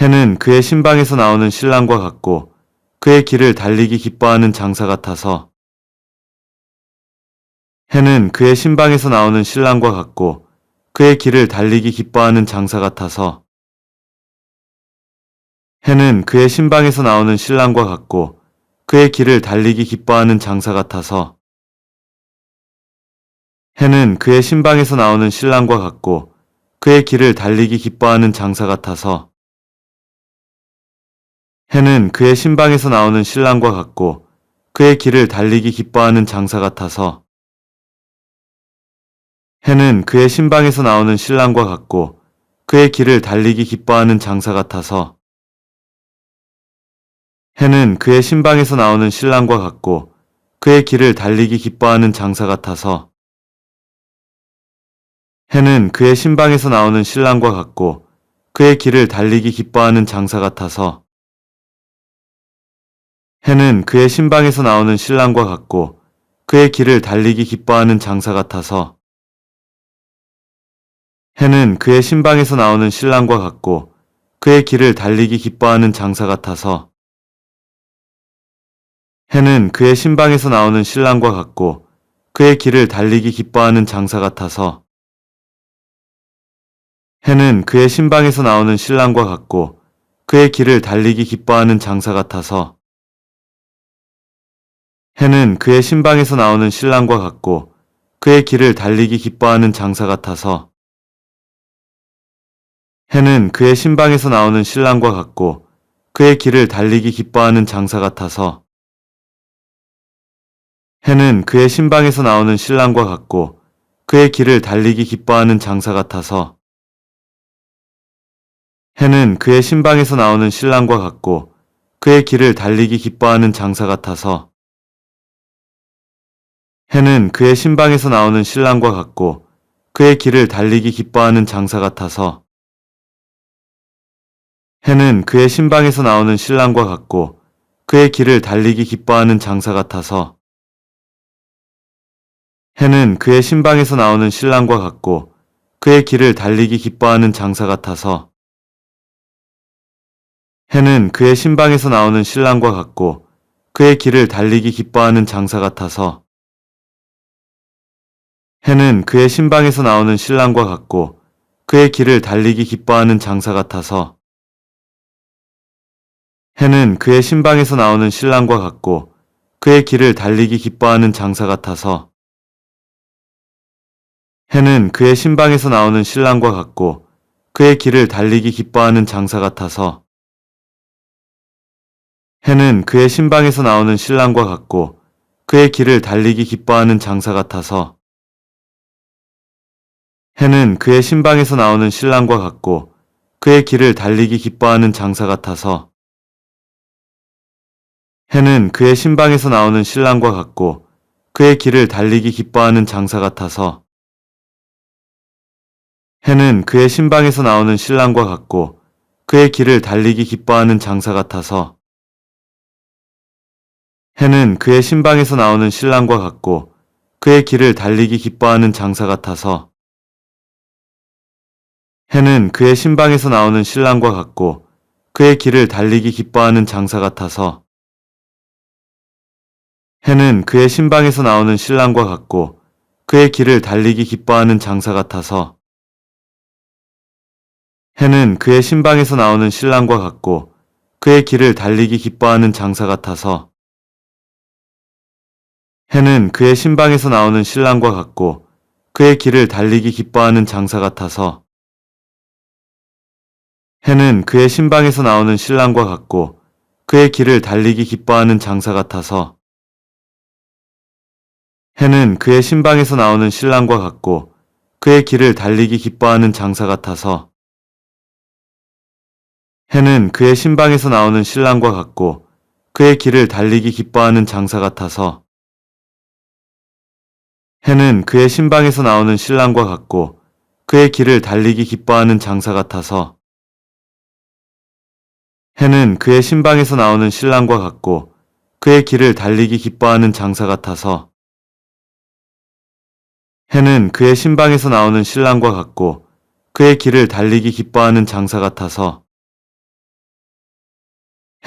해는 그의 신방에서 나오는 신랑과 같고 그의 길을 달리기 기뻐하는 장사 같아서 해는 그의 신방에서 나오는 신랑과 같고 그의 길을 달리기 기뻐하는 장사 같아서 해는 그의 신방에서 나오는 신랑과 같고 그의 길을 달리기 기뻐하는 장사 같아서 해는 그의 신방에서 나오는 신랑과 같고 그의 길을 달리기 기뻐하는 장사 같아서 해는 그의 신방에서 나오는 신랑과 같고 그의 길을 달리기 기뻐하는 장사 같아서 해는 그의 신방에서 나오는 신랑과 같고 그의 길을 달리기 기뻐하는 장사 같아서 해는 그의 신방에서 나오는 신랑과 같고 그의 길을 달리기 기뻐하는 장사 같아서 해는 그의 신방에서 나오는 신랑과 같고 그의 길을 달리기 기뻐하는 장사 같아서 해는 그의 신방에서 나오는 신랑과 같고 그의 길을 달리기 기뻐하는 장사 같아서 해는 그의 신방에서 나오는 신랑과 같고 그의 길을 달리기 기뻐하는 장사 같아서 해는 그의 신방에서 나오는 신랑과 같고 그의 길을 달리기 기뻐하는 장사 같아서 해는 그의 신방에서 나오는 신랑과 같고 그의 길을 달리기 기뻐하는 장사 같아서 해는 그의 신방에서 나오는 신랑과 같고 그의 길을 달리기 기뻐하는 장사 같아서 해는 그의 신방에서 나오는 신랑과 같고 그의 길을 달리기 기뻐하는 장사 같아서 해는 그의 신방에서 나오는 신랑과 같고 그의 길을 달리기 기뻐하는 장사 같아서 해는 그의 신방에서 나오는 신랑과 같고 그의 길을 달리기 기뻐하는 장사 같아서 해는 그의 신방에서 나오는 신랑과 같고 그의 길을 달리기 기뻐하는 장사 같아서 해는 그의 신방에서 나오는 신랑과 같고 그의 길을 달리기 기뻐하는 장사 같아서 해는 그의 신방에서 나오는 신랑과 같고 그의 길을 달리기 기뻐하는 장사 같아서 해는 그의 신방에서 나오는 신랑과 같고 그의 길을 달리기 기뻐하는 장사 같아서 해는 그의 신방에서 나오는 신랑과 같고 그의 길을 달리기 기뻐하는 장사 같아서 해는 그의 신방에서 나오는 신랑과 같고 그의 길을 달리기 기뻐하는 장사 같아서 해는 그의 신방에서 나오는 신랑과 같고 그의 길을 달리기 기뻐하는 장사 같아서 해는 그의 신방에서 나오는 신랑과 같고 그의 길을 달리기 기뻐하는 장사 같아서 해는 그의 신방에서 나오는 신랑과 같고 그의 길을 달리기 기뻐하는 장사 같아서 해는 그의 신방에서 나오는 신랑과 같고 그의 길을 달리기 기뻐하는 장사 같아서 해는 그의 신방에서 나오는 신랑과 같고 그의 길을 달리기 기뻐하는 장사 같아서 해는 그의 신방에서 나오는 신랑과 같고 그의 길을 달리기 기뻐하는 장사 같아서 해는 그의 신방에서 나오는 신랑과 같고 그의 길을 달리기 기뻐하는 장사 같아서 해는 그의 신방에서 나오는 신랑과 같고 그의 길을 달리기 기뻐하는 장사 같아서 해는 그의 신방에서 나오는 신랑과 같고 그의 길을 달리기 기뻐하는 장사 같아서 해는 그의 신방에서 나오는 신랑과 같고 그의 길을 달리기 기뻐하는 장사 같아서 해는 그의 신방에서 나오는 신랑과 같고 그의 길을 달리기 기뻐하는 장사 같아서 해는 그의 신방에서 나오는 신랑과 같고 그의 길을 달리기 기뻐하는 장사 같아서 해는 그의 신방에서 나오는 신랑과 같고 그의 길을 달리기 기뻐하는 장사 같아서 해는 그의 신방에서 나오는 신랑과 같고 그의 길을 달리기 기뻐하는 장사 같아서 해는 그의 신방에서 나오는 신랑과 같고 그의 길을 달리기 기뻐하는 장사 같아서 해는 그의 신방에서 나오는 신랑과 같고 그의 길을 달리기 기뻐하는 장사 같아서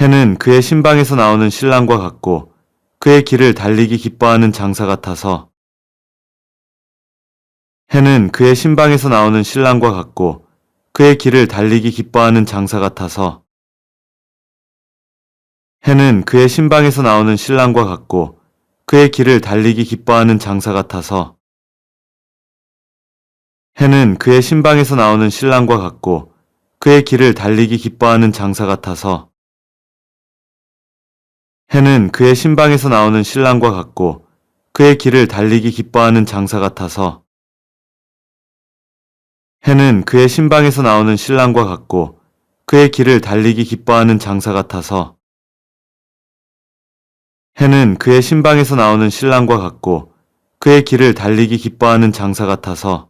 해는 그의 신방에서 나오는 신랑과 같고 그의 길을 달리기 기뻐하는 장사 같아서 해는 그의 신방에서 나오는 신랑과 같고 그의 길을 달리기 기뻐하는 장사 같아서 해는 그의 신방에서 나오는 신랑과 같고 그의 길을 달리기 기뻐하는 장사 같아서 해는 그의 신방에서 나오는 신랑과 같고 그의 길을 달리기 기뻐하는 장사 같아서 해는 그의 신방에서 나오는 신랑과 같고 그의 길을 달리기 기뻐하는 장사 같아서 해는 그의 신방에서 나오는 신랑과 같고 그의 길을 달리기 기뻐하는 장사 같아서 해는 그의 신방에서 나오는 신랑과 같고 그의 길을 달리기 기뻐하는 장사 같아서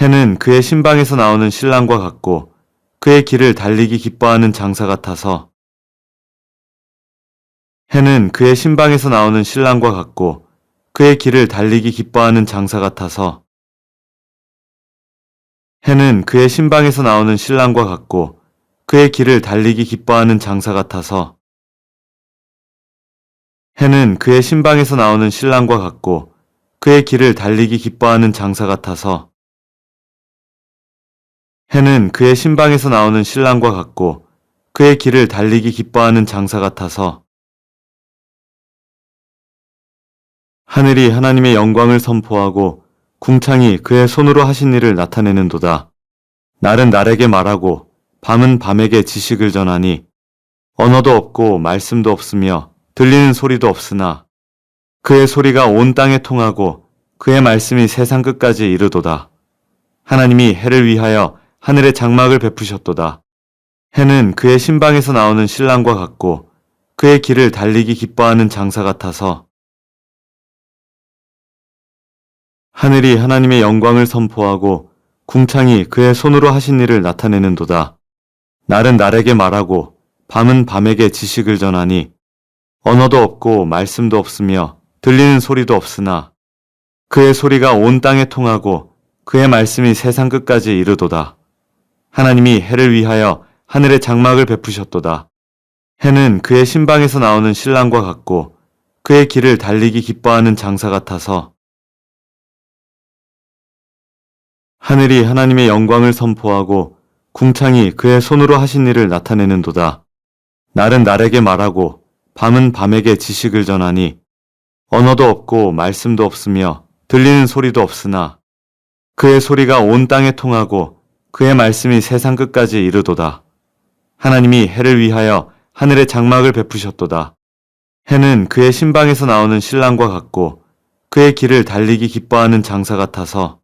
해는 그의 신방에서 나오는 신랑과 같고 그의 길을 달리기 기뻐하는 장사 같아서 해는 그의 신방에서 나오는 신랑과 같고 그의 길을 달리기 기뻐하는 장사 같아서 해는 그의 신방에서 나오는 신랑과 같고 그의 길을 달리기 기뻐하는 장사 같아서 해는 그의 신방에서 나오는 신랑과 같고 그의 길을 달리기 기뻐하는 장사 같아서 해는 그의 신방에서 나오는 신랑과 같고 그의 길을 달리기 기뻐하는 장사 같아서 하늘이 하나님의 영광을 선포하고 궁창이 그의 손으로 하신 일을 나타내는도다. 날은 날에게 말하고 밤은 밤에게 지식을 전하니 언어도 없고 말씀도 없으며 들리는 소리도 없으나 그의 소리가 온 땅에 통하고 그의 말씀이 세상 끝까지 이르도다. 하나님이 해를 위하여 하늘에 장막을 베푸셨도다. 해는 그의 신방에서 나오는 신랑과 같고 그의 길을 달리기 기뻐하는 장사 같아서 하늘이 하나님의 영광을 선포하고 궁창이 그의 손으로 하신 일을 나타내는도다. 날은 날에게 말하고 밤은 밤에게 지식을 전하니 언어도 없고 말씀도 없으며 들리는 소리도 없으나 그의 소리가 온 땅에 통하고 그의 말씀이 세상 끝까지 이르도다. 하나님이 해를 위하여 하늘에 장막을 베푸셨도다. 해는 그의 신방에서 나오는 신랑과 같고 그의 길을 달리기 기뻐하는 장사 같아서 하늘이 하나님의 영광을 선포하고 궁창이 그의 손으로 하신 일을 나타내는도다. 날은 날에게 말하고 밤은 밤에게 지식을 전하니 언어도 없고 말씀도 없으며 들리는 소리도 없으나 그의 소리가 온 땅에 통하고 그의 말씀이 세상 끝까지 이르도다. 하나님이 해를 위하여 하늘에 장막을 베푸셨도다. 해는 그의 신방에서 나오는 신랑과 같고 그의 길을 달리기 기뻐하는 장사 같아서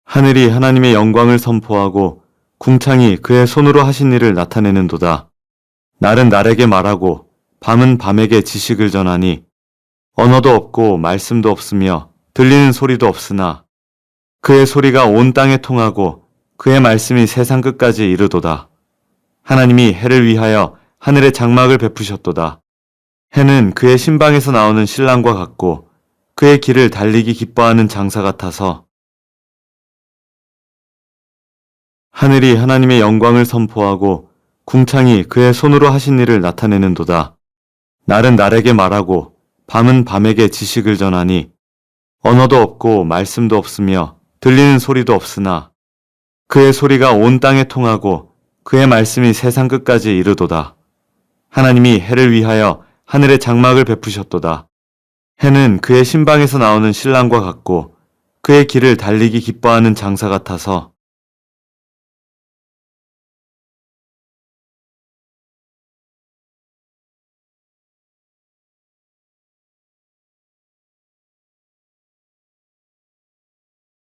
하늘이 하나님의 영광을 선포하고 궁창이 그의 손으로 하신 일을 나타내는도다. 날은 날에게 말하고 밤은 밤에게 지식을 전하니 언어도 없고 말씀도 없으며 들리는 소리도 없으나 그의 소리가 온 땅에 통하고 그의 말씀이 세상 끝까지 이르도다. 하나님이 해를 위하여 하늘에 장막을 베푸셨도다. 해는 그의 신방에서 나오는 신랑과 같고 그의 길을 달리기 기뻐하는 장사 같아서 하늘이 하나님의 영광을 선포하고 궁창이 그의 손으로 하신 일을 나타내는도다. 날은 날에게 말하고 밤은 밤에게 지식을 전하니 언어도 없고 말씀도 없으며 들리는 소리도 없으나 그의 소리가 온 땅에 통하고 그의 말씀이 세상 끝까지 이르도다. 하나님이 해를 위하여 하늘에 장막을 베푸셨도다. 해는 그의 신방에서 나오는 신랑과 같고 그의 길을 달리기 기뻐하는 장사 같아서